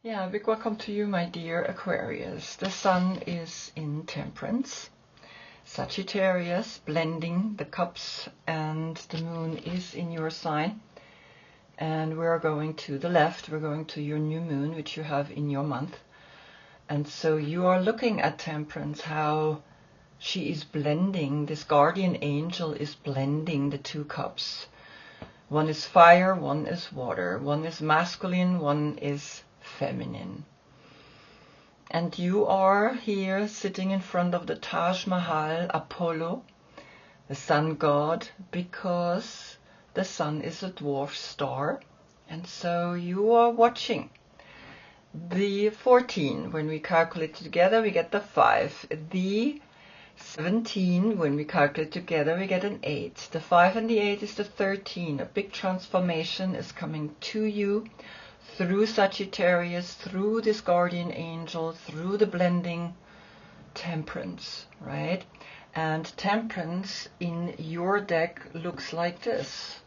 Yeah, a big welcome to you, my dear Aquarius. The sun is in Temperance, Sagittarius blending the cups, and the moon is in your sign. And we're going to the left, we're going to your new moon, which you have in your month. And so you are looking at Temperance, how she is blending, this guardian angel is blending the two cups. One is fire, one is water, one is masculine, one is feminine. And you are here sitting in front of the Taj Mahal, Apollo, the sun god, because the sun is a dwarf star. And so you are watching the 14. When we calculate together, we get the 5. The 17, when we calculate together, we get an 8. The 5 and the 8 is the 13. A big transformation is coming to you through Sagittarius, through this guardian angel, through the blending Temperance, right? And Temperance in your deck looks like this.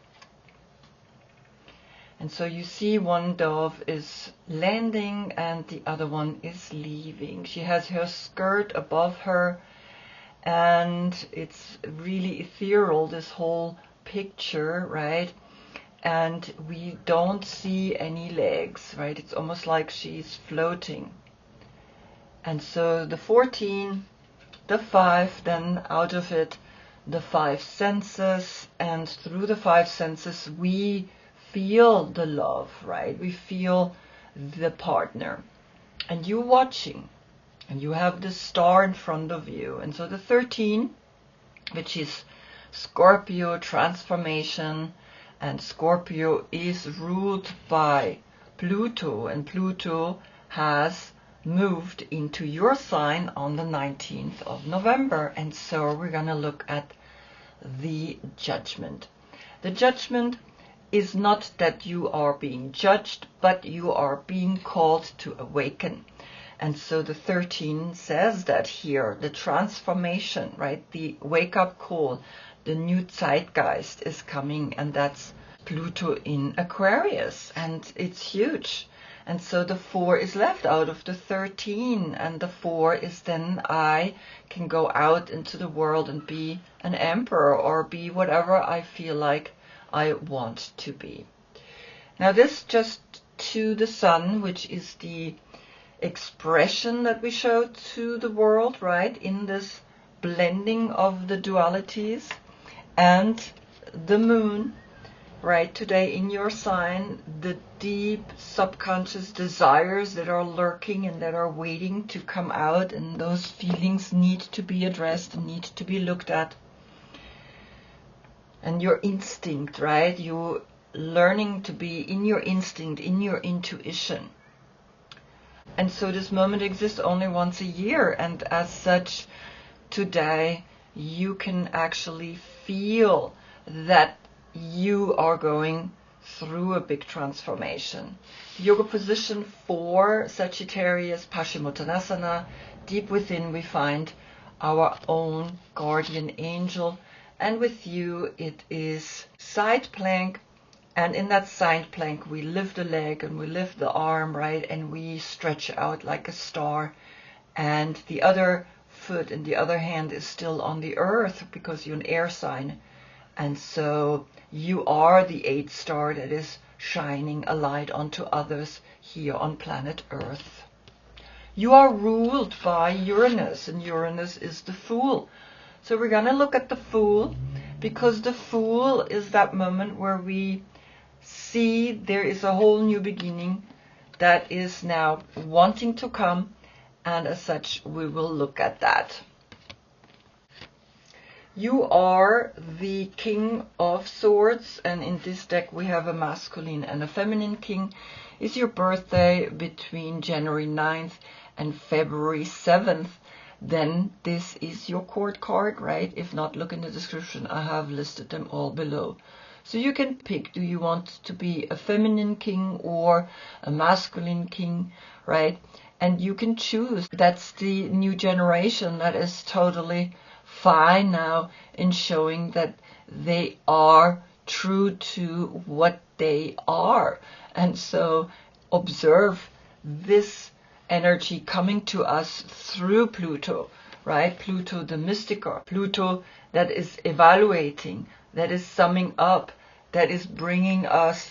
And so you see one dove is landing and the other one is leaving. She has her skirt above her, and it's really ethereal, this whole picture, right? And we don't see any legs, right? It's almost like she's floating. And so the 14, the 5, then out of it, the 5 senses, and through the 5 senses, we feel the love, right? We feel the partner. And you're watching, and you have the star in front of you. And so the 13, which is Scorpio transformation, and Scorpio is ruled by Pluto, and Pluto has moved into your sign on the 19th of November. And so we're going to look at the judgment. The judgment is not that you are being judged, but you are being called to awaken. And so the 13 says that here, the transformation, right? The wake-up call, the new zeitgeist is coming, and that's Pluto in Aquarius, and it's huge. And so the 4 is left out of the 13, and the 4 is then I can go out into the world and be an emperor or be whatever I feel like I want to be. Now this just to the sun, which is the expression that we show to the world, right, in this blending of the dualities, and the moon, right, today in your sign, the deep subconscious desires that are lurking and that are waiting to come out, and those feelings need to be addressed and need to be looked at. And your instinct, right, you learning to be in your instinct, in your intuition. And so this moment exists only once a year, and as such, today you can actually feel that you are going through a big transformation. Yoga position 4, Sagittarius, Paschimottanasana. Deep within we find our own guardian angel, and with you it is side plank. And in that side plank, we lift the leg and we lift the arm, right? And we stretch out like a star. And the other foot and the other hand is still on the earth because you're an air sign. And so you are the 8th star that is shining a light onto others here on planet Earth. You are ruled by Uranus, and Uranus is the Fool. So we're going to look at the Fool, because the Fool is that moment where we see there is a whole new beginning that is now wanting to come, and as such we will look at that. You are the King of Swords, and in this deck we have a masculine and a feminine king. Is your birthday between January 9th and February 7th, then this is your court card, right? If not, look in the description. I have listed them all below. So you can pick, do you want to be a feminine king or a masculine king, right? And you can choose. That's the new generation that is totally fine now in showing that they are true to what they are. And so observe this energy coming to us through Pluto, right? Pluto the mystical, Pluto that is evaluating, that is summing up, that is bringing us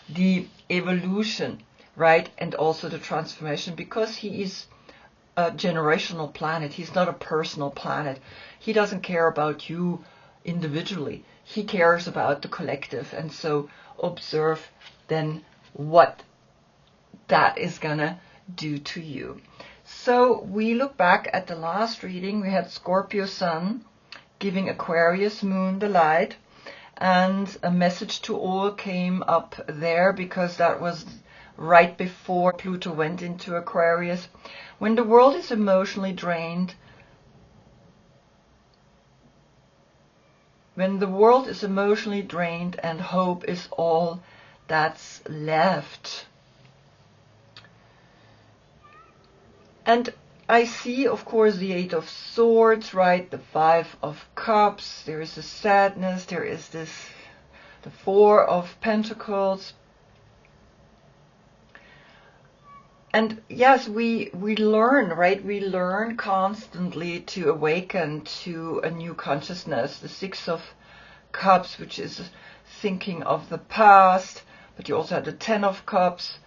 the evolution, right? And also the transformation, because he is a generational planet. He's not a personal planet. He doesn't care about you individually. He cares about the collective. And so observe then what that is gonna do to you. So we look back at the last reading. We had Scorpio Sun giving Aquarius Moon the light, and a message to all came up there because that was right before Pluto went into Aquarius. When the world is emotionally drained, and hope is all that's left. And I see, of course, the Eight of Swords, right? The Five of Cups. There is a sadness. There is the Four of Pentacles. And yes, we learn, right? We learn constantly to awaken to a new consciousness. The Six of Cups, which is thinking of the past, but you also have the Ten of Cups.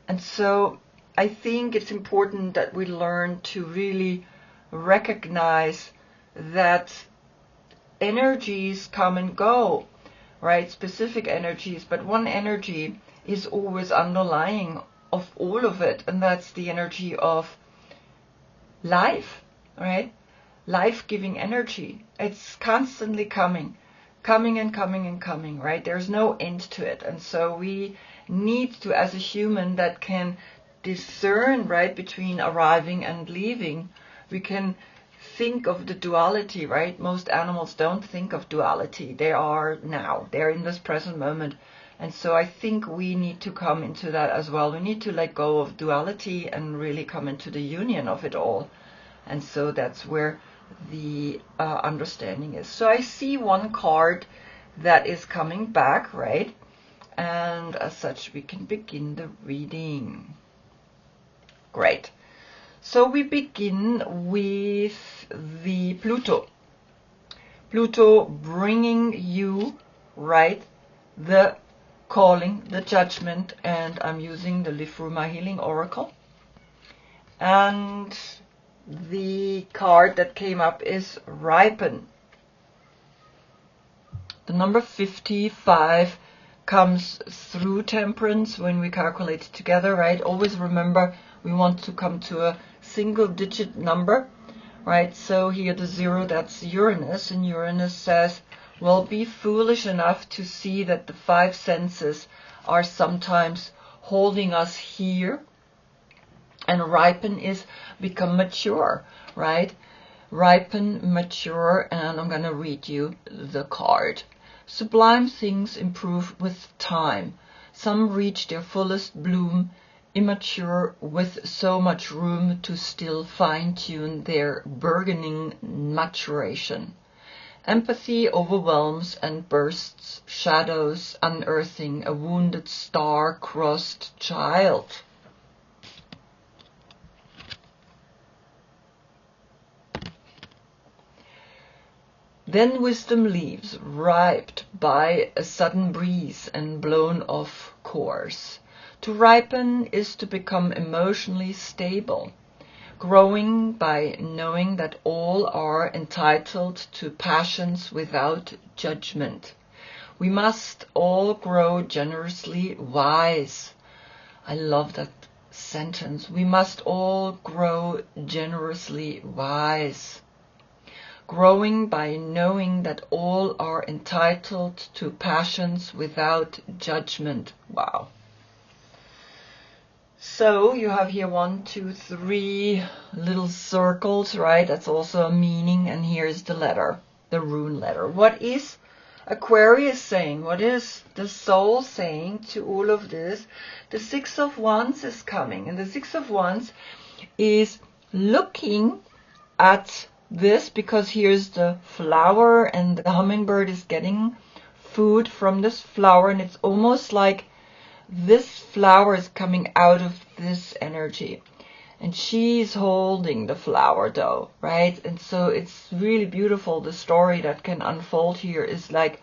And so I think it's important that we learn to really recognize that energies come and go, right? Specific energies, but one energy is always underlying of all of it, and that's the energy of life, right? Life-giving energy. It's constantly coming and coming, right? There's no end to it. And so we need to, as a human that can discern, right, between arriving and leaving, we can think of the duality, right? Most animals don't think of duality. They are now. They're in this present moment. And so I think we need to come into that as well. We need to let go of duality and really come into the union of it all. And so that's where the understanding is. So I see one card that is coming back, right? And as such, we can begin the reading. Great. So we begin with the Pluto. Pluto bringing you, right, the calling, the judgment, and I'm using the Live Through My Healing Oracle. And the card that came up is Ripen. The number 55 comes through Temperance when we calculate it together, right? Always remember, we want to come to a single digit number, right? So here the 0, that's Uranus, and Uranus says, well, be foolish enough to see that the five senses are sometimes holding us here. And ripen is become mature, right? Ripen, mature, and I'm going to read you the card. Sublime things improve with time. Some reach their fullest bloom, immature with so much room to still fine-tune their burgeoning maturation. Empathy overwhelms and bursts shadows, unearthing a wounded star-crossed child. Then wisdom leaves, ripened by a sudden breeze and blown off course. To ripen is to become emotionally stable, growing by knowing that all are entitled to passions without judgment. We must all grow generously wise. I love that sentence. We must all grow generously wise. Growing by knowing that all are entitled to passions without judgment. Wow. So you have here 1, 2, 3 little circles, right? That's also a meaning. And here's the letter, the rune letter. What is Aquarius saying? What is the soul saying to all of this? The Six of Wands is coming. And the Six of Wands is looking at this, because here's the flower and the hummingbird is getting food from this flower, and it's almost like this flower is coming out of this energy. And she's holding the flower though, right? And so it's really beautiful. The story that can unfold here is like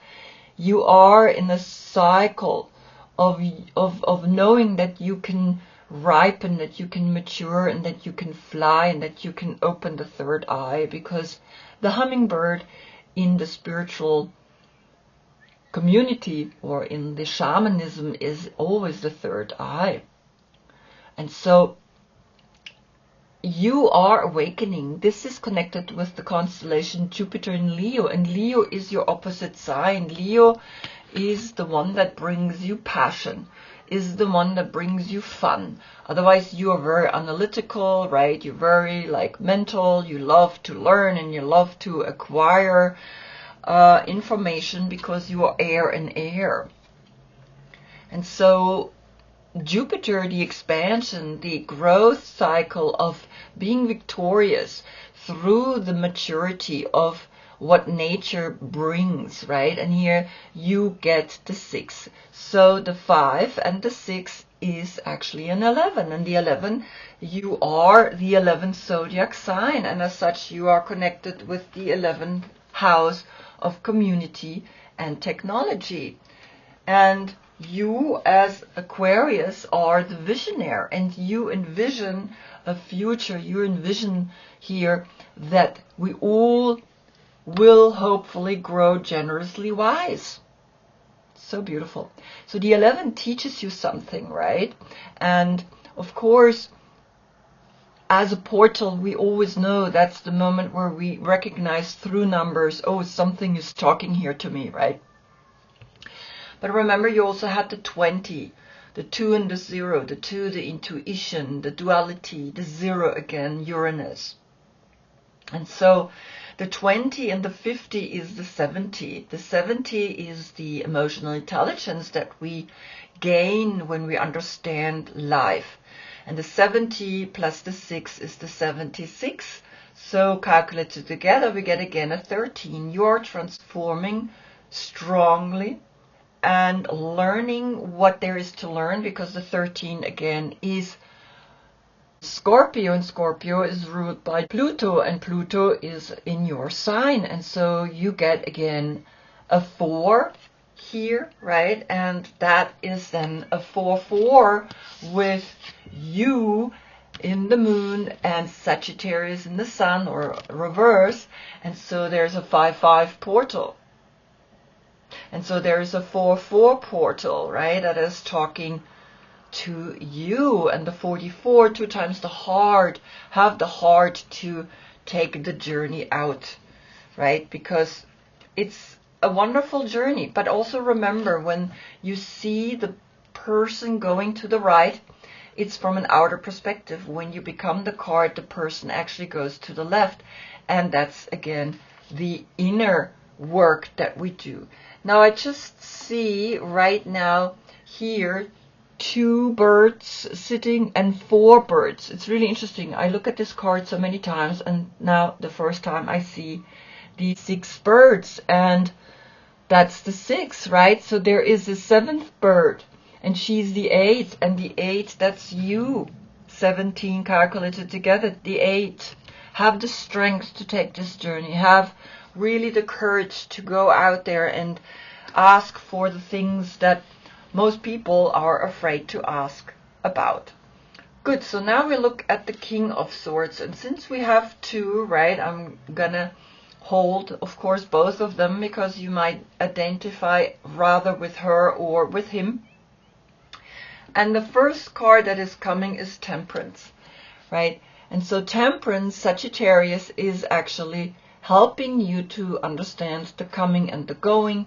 you are in a cycle of knowing that you can ripen, that you can mature, and that you can fly, and that you can open the third eye, because the hummingbird in the spiritual community or in the shamanism is always the third eye. And so you are awakening. This is connected with the constellation Jupiter in Leo, and Leo is your opposite sign. Leo is the one that brings you passion, is the one that brings you fun. Otherwise you are very analytical, right? You're very like mental, you love to learn and you love to acquire information because you are air and air. And so Jupiter, the expansion, the growth cycle of being victorious through the maturity of what nature brings, right? And here you get the 6. So the 5 and the 6 is actually an 11. And the 11, you are the 11th zodiac sign. And as such, you are connected with the 11th house of community and technology. And you as Aquarius are the visionary, and you envision a future. You envision here that we all will hopefully grow generously wise. So beautiful. So the 11 teaches you something, right? And of course, as a portal, we always know that's the moment where we recognize through numbers, oh, something is talking here to me, right? But remember, you also had the 20, the 2 and the 0, the 2, the intuition, the duality, the 0 again, Uranus. And so the 20 and the 50 is the 70. The 70 is the emotional intelligence that we gain when we understand life. And the 70 plus the 6 is the 76. So calculated together, we get again a 13. You are transforming strongly and learning what there is to learn, because the 13 again is Scorpio, and Scorpio is ruled by Pluto, and Pluto is in your sign. And so you get again a 4 here, right? And that is then a 4-4 with you in the moon and Sagittarius in the sun, or reverse. And so there's a 5-5 portal. And so there's a 4-4 portal, right? That is talking to you. And the 44, 2 times the heart, have the heart to take the journey out, right? Because it's a wonderful journey. But also remember, when you see the person going to the right, it's from an outer perspective. When you become the card, the person actually goes to the left. And that's again the inner work that we do. Now I just see right now here 2 birds sitting and 4 birds. It's really interesting. I look at this card so many times, and now the first time I see the 6 birds, and that's the 6, right? So there is a 7th bird, and she's the 8, and the 8, that's you. 17 calculated together, the 8. Have the strength to take this journey. Have really the courage to go out there and ask for the things that most people are afraid to ask about. Good, so now we look at the King of Swords, and since we have 2, right, I'm gonna hold, of course, both of them, because you might identify rather with her or with him. And the first card that is coming is Temperance, right? And so Temperance, Sagittarius, is actually helping you to understand the coming and the going,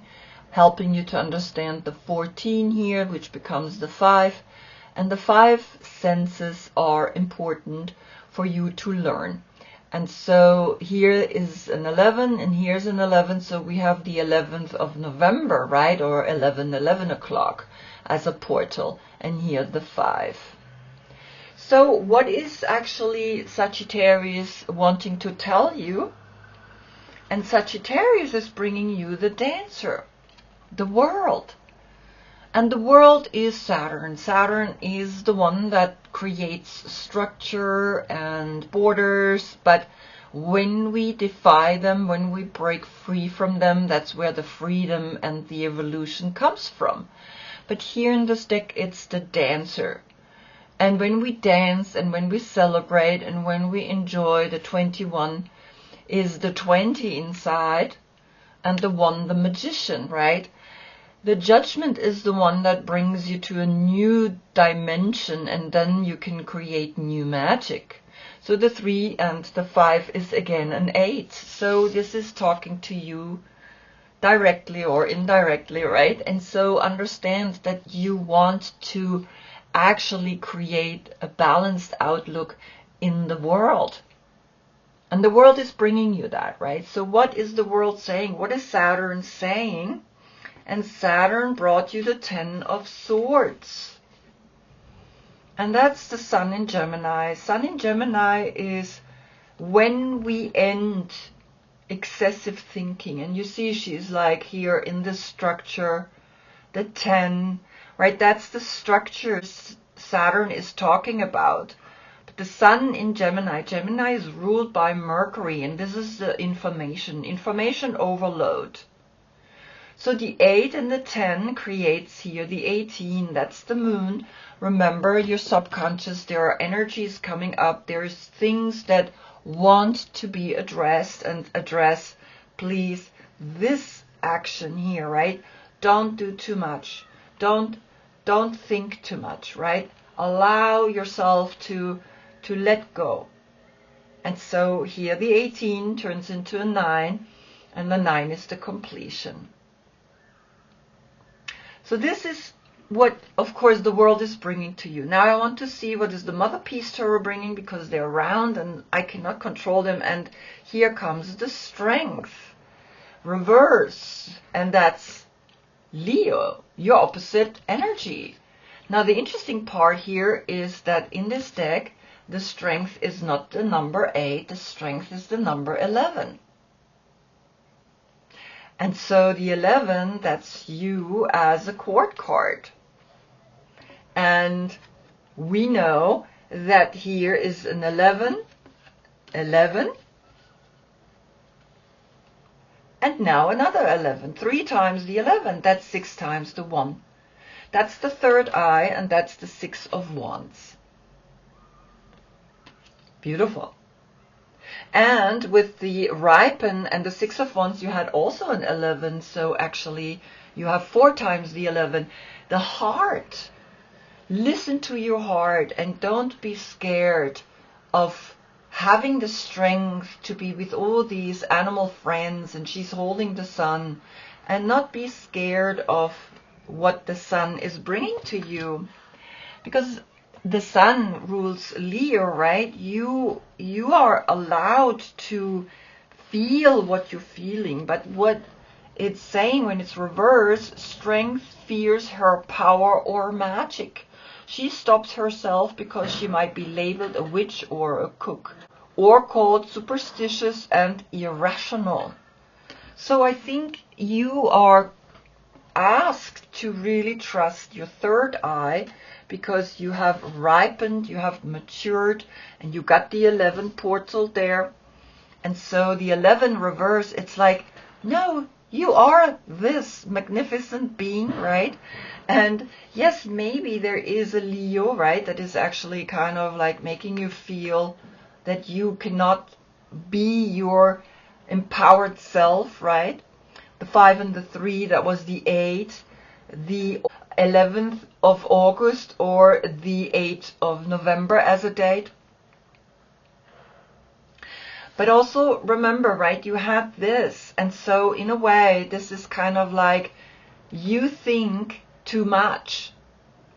helping you to understand the 14 here, which becomes the 5. And the 5 senses are important for you to learn. And so here is an 11, and here's an 11. So we have the 11th of November, right? Or 11 o'clock as a portal. And here the 5. So what is actually Sagittarius wanting to tell you? And Sagittarius is bringing you the dancer, the world. And the world is Saturn. Saturn is the one that creates structure and borders, but when we defy them, when we break free from them, that's where the freedom and the evolution comes from. But here in this deck, it's the dancer. And when we dance and when we celebrate and when we enjoy, the 21 is the 20 inside, and the 1 the magician, right? The judgment is the one that brings you to a new dimension, and then you can create new magic. So the 3 and the 5 is again an 8. So this is talking to you directly or indirectly, right? And so understand that you want to actually create a balanced outlook in the world. And the world is bringing you that, right? So what is the world saying? What is Saturn saying? And Saturn brought you the 10 of Swords. And that's the Sun in Gemini. Sun in Gemini is when we end excessive thinking. And you see she's like here in this structure, the 10, right? That's the structure Saturn is talking about. But the Sun in Gemini, Gemini is ruled by Mercury, and this is the information overload. So the 8 and the 10 creates here the 18. That's the moon. Remember your subconscious. There are energies coming up. There's things that want to be addressed, and address, please, this action here, right? Don't do too much. Don't think too much, right? Allow yourself to let go. And so here the 18 turns into a 9, and the 9 is the completion. So this is what, of course, the world is bringing to you. Now I want to see what is the Mother Peace Tarot bringing, because they're around and I cannot control them. And here comes the Strength reverse, and that's Leo, your opposite energy. Now the interesting part here is that in this deck, the Strength is not the number 8, the Strength is the number 11. And so the 11, that's you as a court card. And we know that here is an 11, 11, and now another 11. 3 times the 11, that's 6 times the 1. That's the third eye, and that's the 6 of Wands. Beautiful. And with the ripen and the 6 of Wands, you had also an 11. So actually, you have 4 times the 11. The heart. Listen to your heart and don't be scared of having the strength to be with all these animal friends, and she's holding the sun, and not be scared of what the sun is bringing to you. Because the sun rules Leo, right? You are allowed to feel what you're feeling, but what it's saying when it's reversed, Strength fears her power or magic. She stops herself because she might be labeled a witch or a cook, or called superstitious and irrational. So I think you are asked to really trust your third eye, because you have ripened, you have matured, and you got the 11 portal there. And so the 11 reverse, it's like, no, you are this magnificent being, right? And yes, maybe there is a Leo, right, that is actually kind of like making you feel that you cannot be your empowered self, right? The 5 and the 3, that was the 8, the 11th of August or the 8th of November as a date. But also remember, right, you had this. And so in a way, this is kind of like you think too much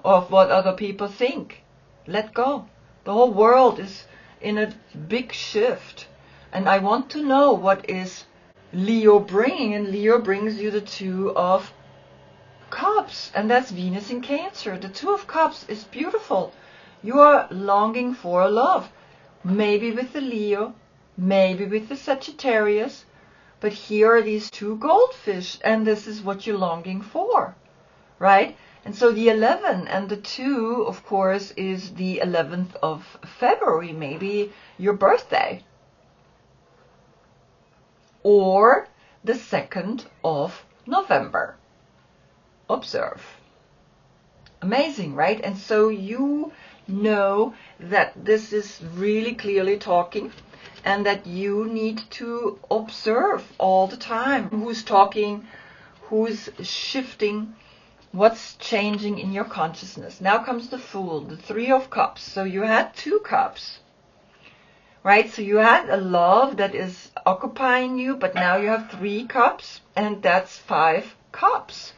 of what other people think. Let go. The whole world is in a big shift. And I want to know what is Leo bringing. And Leo brings you the 2 of Cups, and that's Venus in Cancer. The 2 of Cups is beautiful. You are longing for love, maybe with the Leo, maybe with the Sagittarius, but here are these 2 goldfish, and this is what you're longing for, right? And so the 11 and the 2, of course, is the 11th of February, maybe your birthday. Or the 2nd of November. Observe. Amazing, right? And so you know that this is really clearly talking, and that you need to observe all the time who's talking, who's shifting, what's changing in your consciousness. Now comes the Fool, the 3 of Cups. So you had 2 cups, right? So you had a love that is occupying you, but now you have 3 cups, and that's 5 cups.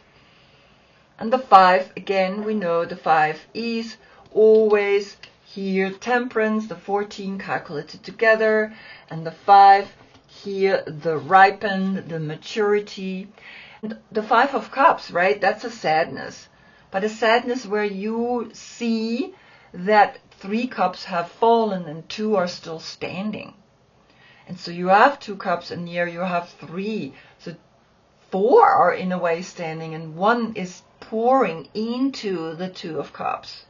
And the 5, again, we know the 5 is always here temperance, the 14 calculated together, and the 5 here, the ripened, the maturity. And the 5 of Cups, right? That's a sadness, but a sadness where you see that 3 cups have fallen and 2 are still standing. And so you have 2 cups, and here you have 3. So 4 are in a way standing, and 1 is pouring into the 2 of Cups.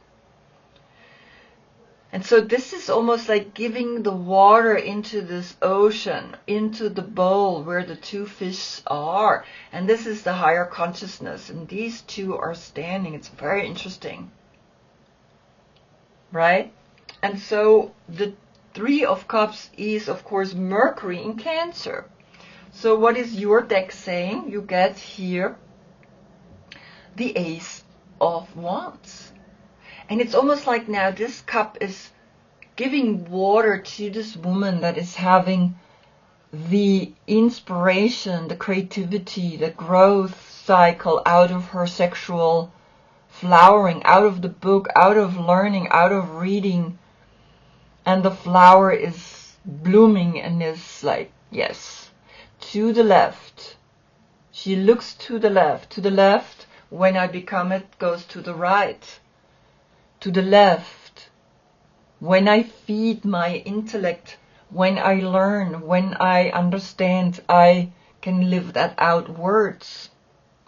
And so this is almost like giving the water into this ocean, into the bowl where the 2 fish are. And this is the higher consciousness. And these 2 are standing. It's very interesting. Right? And so the 3 of Cups is, of course, Mercury in Cancer. So what is your deck saying? You get here the Ace of Wands. And it's almost like now this cup is giving water to this woman that is having the inspiration, the creativity, the growth cycle out of her sexual flowering, out of the book, out of learning, out of reading. And the flower is blooming and is like, yes, to the left. She looks to the left. To the left, when I become it, goes to the right. To the left, when I feed my intellect, when I learn, when I understand, I can live that out words.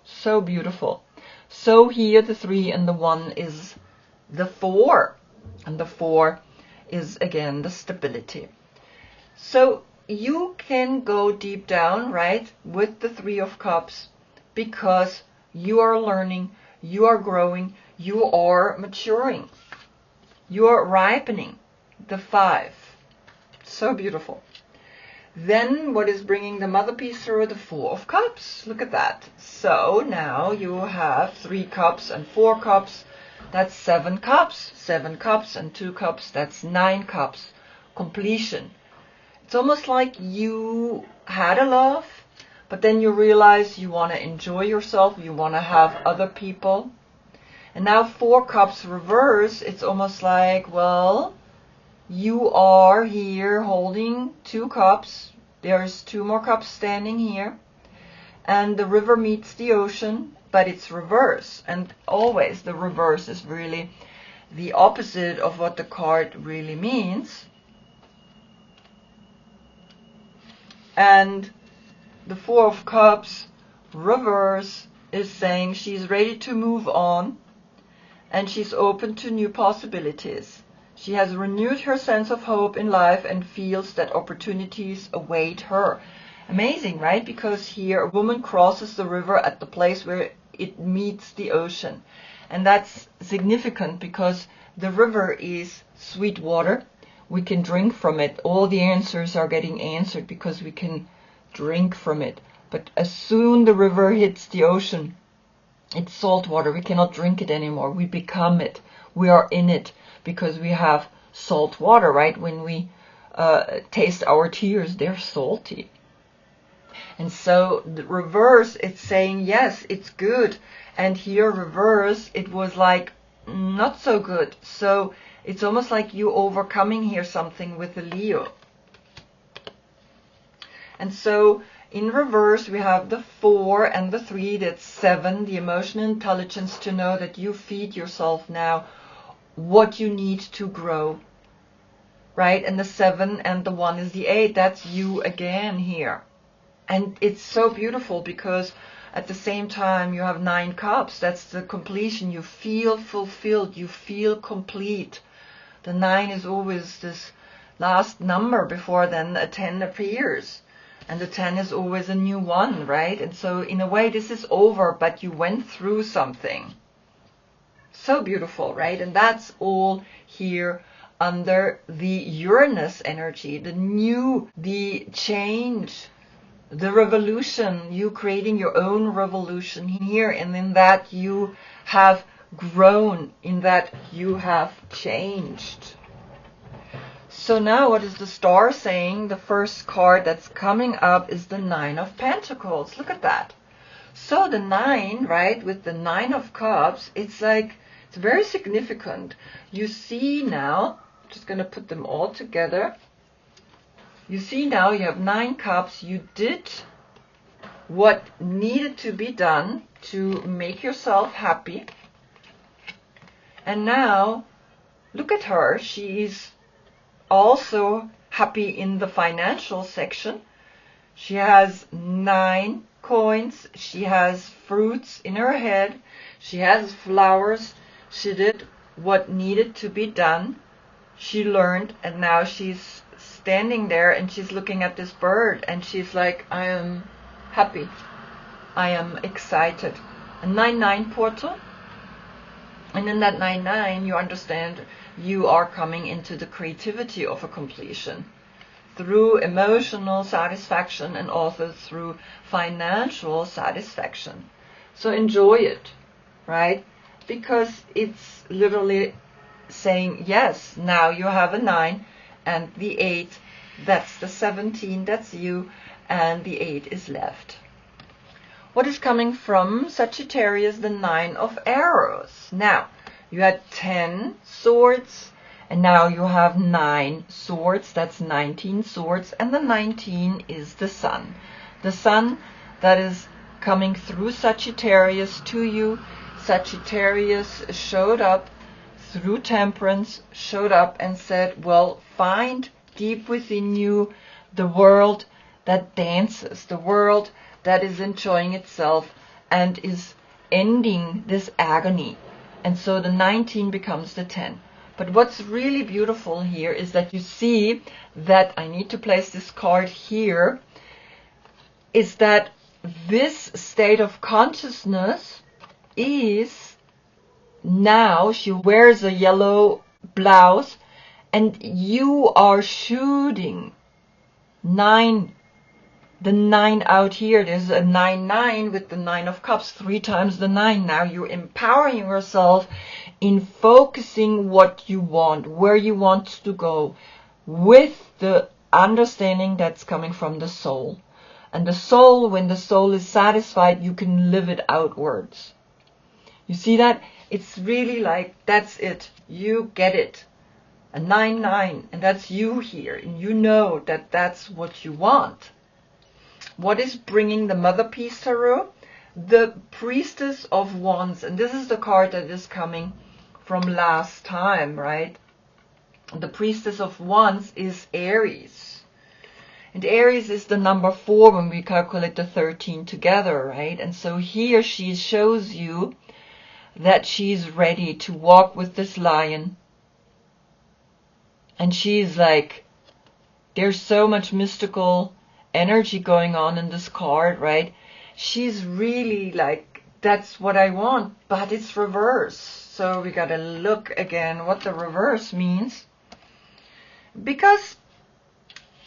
So beautiful. So here the 3 and the 1 is the 4. And the 4 is again the stability. So you can go deep down, right, with the 3 of Cups, because you are learning, you are growing, you are maturing, you are ripening. The 5. So beautiful. Then what is bringing the mother piece through? The 4 of Cups. Look at that. So now you have 3 cups and 4 cups. That's 7 cups. 7 cups and 2 cups. That's 9 cups. Completion. It's almost like you had a love, but then you realize you want to enjoy yourself. You want to have other people. And now 4 cups reverse. It's almost like, well, you are here holding 2 cups. There's 2 more cups standing here. And the river meets the ocean, but it's reverse. And always the reverse is really the opposite of what the card really means. And the 4 of Cups reverse is saying she's ready to move on, and she's open to new possibilities. She has renewed her sense of hope in life and feels that opportunities await her. Amazing, right? Because here a woman crosses the river at the place where it meets the ocean. And that's significant because the river is sweet water. We can drink from it. All the answers are getting answered because we can drink from it. But as soon the river hits the ocean, it's salt water. We cannot drink it anymore. We become it. We are in it. Because we have salt water, right? When we taste our tears, they're salty. And so the reverse, it's saying, yes, it's good. And here reverse, it was like, not so good. So it's almost like you overcoming here something with the Leo. And so in reverse, we have the 4 and the 3, that's 7, the emotional intelligence to know that you feed yourself now what you need to grow, right? And the 7 and the 1 is the 8. That's you again here. And it's so beautiful because At the same time, you have 9 cups. That's the completion. You feel fulfilled. You feel complete. The 9 is always this last number before then a 10 appears. And the 10 is always a new one, right? And so in a way, this is over, but you went through something. So beautiful, right? And that's all here under the Uranus energy, the new, the change, the revolution, you creating your own revolution here, and in that you have grown, in that you have changed. So now what is the star saying? The first card that's coming up is the 9 of Pentacles. Look at that. So the 9, right, with the 9 of Cups, it's like, it's very significant. You see now, I'm just going to put them all together. You see now you have 9 cups. You did what needed to be done to make yourself happy. And now, look at her. She is also happy in the financial section. She has 9 coins. She has fruits in her head. She has flowers. She did what needed to be done. She learned, and now she's standing there and she's looking at this bird and she's like, I am happy. I am excited. A 9-9 portal. And in that 9-9, you understand you are coming into the creativity of a completion through emotional satisfaction and also through financial satisfaction. So enjoy it, right? Because it's literally saying, yes, now you have a 9 and the 8, that's the 17, that's you, and the 8 is left. What is coming from Sagittarius? The 9 of arrows. Now, you had 10 swords, and now you have 9 swords, that's 19 swords, and the 19 is the sun. The sun that is coming through Sagittarius to you. Sagittarius showed up through temperance, showed up and said, well, find deep within you the world that dances, the world that is enjoying itself and is ending this agony. And so the 19 becomes the 10. But what's really beautiful here is that you see that, I need to place this card here, is that this state of consciousness is now, she wears a yellow blouse and you are shooting 9, the 9 out here. There's a 9-9 with the 9 of cups, 3 times the 9. Now you're empowering yourself in focusing what you want, where you want to go, with the understanding that's coming from the soul. And the soul, when the soul is satisfied, you can live it outwards. You see that? It's really like, that's it. You get it. A 9-9, and that's you here. And you know that that's what you want. What is bringing the Mother Peace Tarot? The Priestess of Wands. And this is the card that is coming from last time, right? The Priestess of Wands is Aries. And Aries is the number 4 when we calculate the 13 together, right? And so here she shows you that she's ready to walk with this lion. And she's like, there's so much mystical energy going on in this card, right? She's really like, that's what I want, but it's reverse. So we gotta look again what the reverse means. Because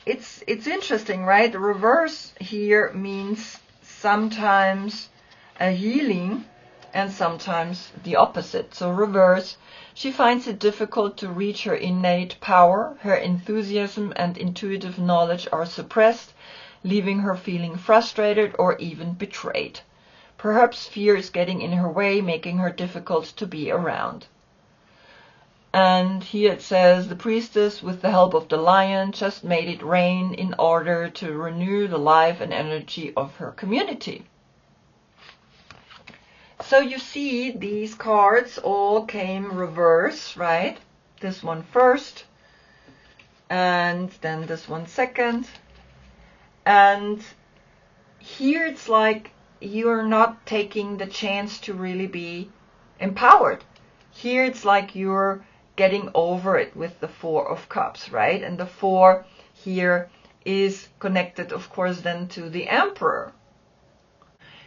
it's interesting, right? The reverse here means sometimes a healing and sometimes the opposite. So reverse, she finds it difficult to reach her innate power. Her enthusiasm and intuitive knowledge are suppressed, leaving her feeling frustrated or even betrayed. Perhaps fear is getting in her way, making her difficult to be around. And here it says, the priestess, with the help of the lion, just made it rain in order to renew the life and energy of her community. So you see, these cards all came reverse, right? This one first, and then this one second. And here it's like, you're not taking the chance to really be empowered. Here it's like you're getting over it with the Four of Cups, right? And the 4 here is connected, of course, then to the Emperor.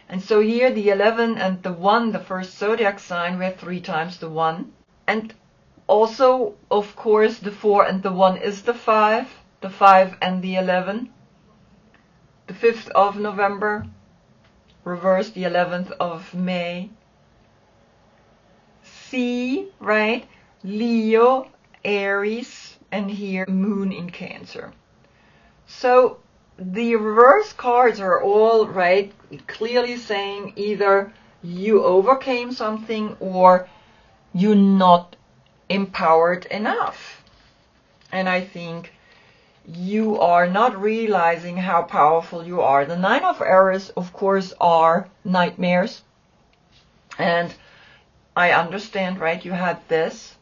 And so here the 11 and the 1, the first zodiac sign, we have 3 times the 1. And also, of course, the 4 and the 1 is the 5 and the 11. The 5th of November, reverse the 11th of May. See, right? Leo, Aries, and here Moon in Cancer. So the reverse cards are all, right, clearly saying either you overcame something or you're not empowered enough. And I think you are not realizing how powerful you are. The 9 of Aries, of course, are nightmares. And I understand, right? You had this.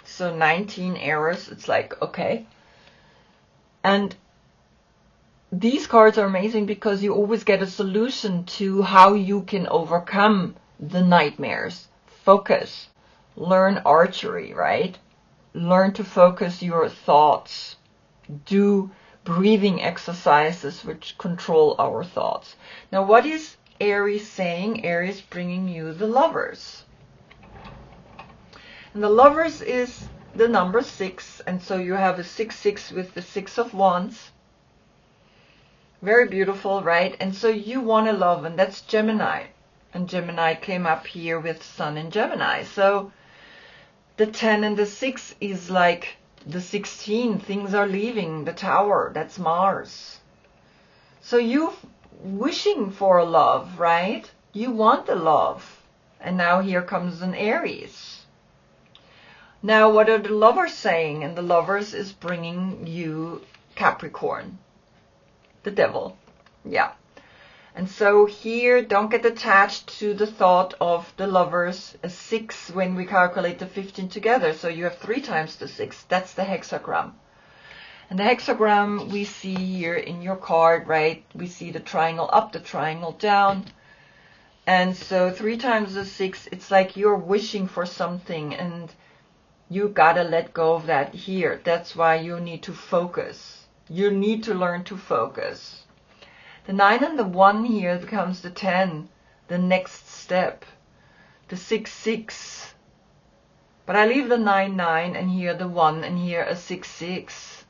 So 19 Aries, it's like, okay. And these cards are amazing because you always get a solution to how you can overcome the nightmares. Focus. Learn archery, right? Learn to focus your thoughts. Do breathing exercises which control our thoughts. Now, what is Aries saying? Aries bringing you the Lovers. And the Lovers is the number 6. And so you have a 6-6 with the 6 of Wands. Very beautiful, right? And so you want to love, and that's Gemini. And Gemini came up here with Sun in Gemini. So the 10 and the 6 is like the 16. Things are leaving the Tower. That's Mars. So you wishing for a love, right? You want the love. And now here comes an Aries. Now what are the Lovers saying? And the Lovers is bringing you Capricorn. The Devil. Yeah. And so here, don't get attached to the thought of the Lovers. A 6 when we calculate the 15 together. So you have 3 times the 6. That's the hexagram. And the hexagram we see here in your card, right? We see the triangle up, the triangle down. And so 3 times the 6, it's like you're wishing for something and you gotta let go of that here. That's why you need to focus. You need to learn to focus. The 9 and the 1 here becomes the 10, the next step. The 6-6. But I leave the 9-9 and here the 1 and here a 6-6.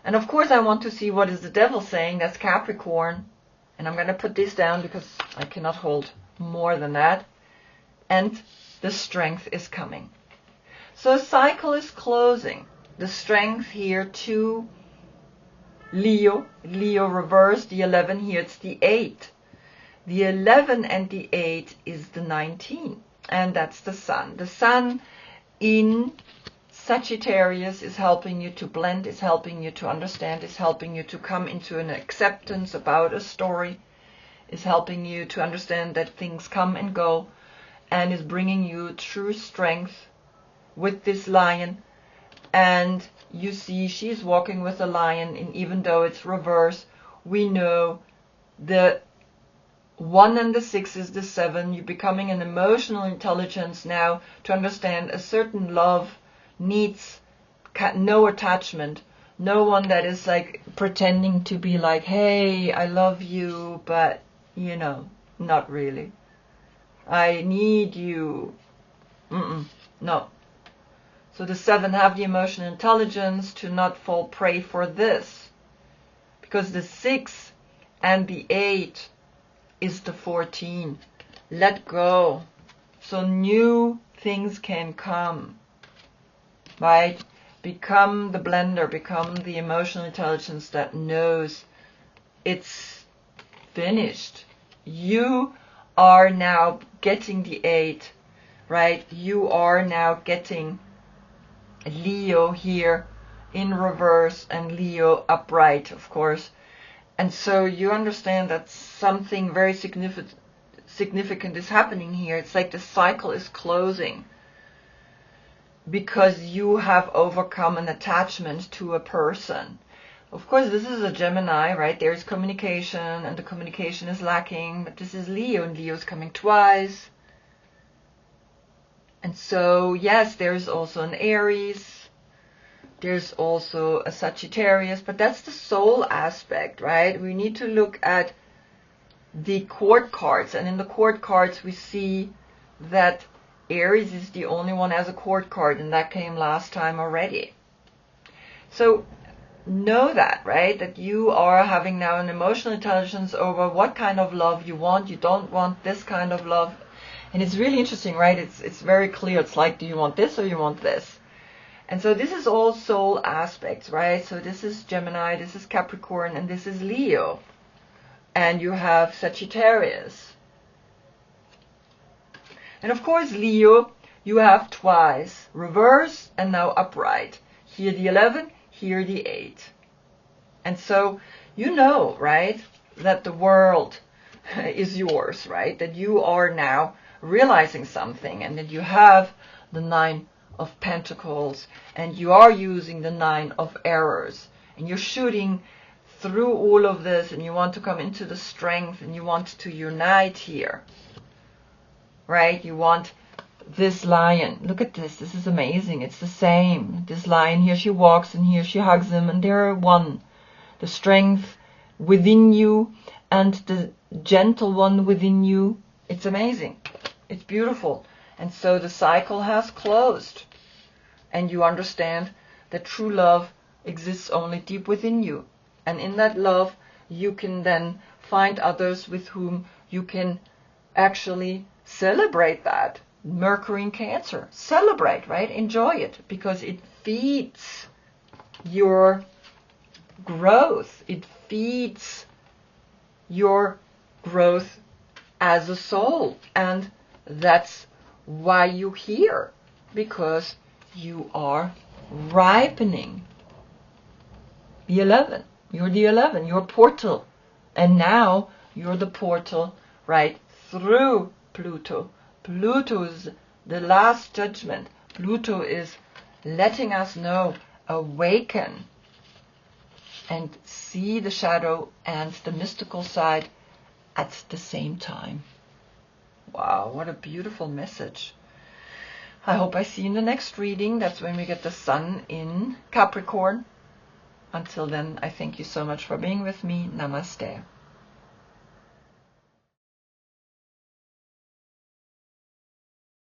And of course I want to see what is the Devil saying. That's Capricorn. And I'm going to put this down because I cannot hold more than that. And the Strength is coming. So a cycle is closing. The Strength here to Leo. Leo reversed. The 11 here, it's the 8. The 11 and the 8 is the 19. And that's the Sun. The Sun in Sagittarius is helping you to blend, is helping you to understand, is helping you to come into an acceptance about a story, is helping you to understand that things come and go, and is bringing you true strength with this lion. And you see she's walking with a lion, and even though it's reverse, we know the 1 and the 6 is the 7. You're becoming an emotional intelligence now to understand a certain love needs no attachment. No one that is like pretending to be like, hey, I love you, but you know, not really. I need you. No. So the 7 have the emotional intelligence to not fall prey for this. Because the 6 and the 8 is the 14. Let go. So new things can come. Right? Become the blender. Become the emotional intelligence that knows it's finished. You are now getting the 8. Right? You are now getting Leo here in reverse and Leo upright, of course. And so you understand that something very significant is happening here. It's like the cycle is closing because you have overcome an attachment to a person. Of course, this is a Gemini, right? There's communication, and the communication is lacking, but this is Leo, and Leo's coming twice. And so, yes, there's also an Aries, there's also a Sagittarius, but that's the soul aspect, right? We need to look at the court cards, and in the court cards we see that Aries is the only one as a court card, and that came last time already. So know that, right? That you are having now an emotional intelligence over what kind of love you want. You don't want this kind of love. And it's really interesting, right? It's very clear. It's like, do you want this or you want this? And so this is all soul aspects, right? So this is Gemini, this is Capricorn, and this is Leo. And you have Sagittarius. And of course, Leo, you have twice, reverse and now upright. Here the 11, here the 8. And so you know, right, that the world is yours, right? That you are now realizing something, and that you have the 9 of Pentacles, and you are using the 9 of Errors, and you're shooting through all of this, and you want to come into the strength, and you want to unite here, right? You want this lion. Look at this. This is amazing. It's the same. This lion, here she walks, and here she hugs him, and they're one. The strength within you and the gentle one within you. It's amazing. It's beautiful. And so the cycle has closed, and you understand that true love exists only deep within you. And in that love, you can then find others with whom you can actually celebrate that. Mercury in Cancer. Celebrate, right? Enjoy it, because it feeds your growth. It feeds your growth as a soul. And that's why you're here, because you are ripening. The 11. You're the 11. You're a portal. And now you're the portal right through Pluto. Pluto is the last judgment. Pluto is letting us know, awaken and see the shadow and the mystical side at the same time. Wow, what a beautiful message. I hope I see you in the next reading. That's when we get the sun in Capricorn. Until then, I thank you so much for being with me. Namaste.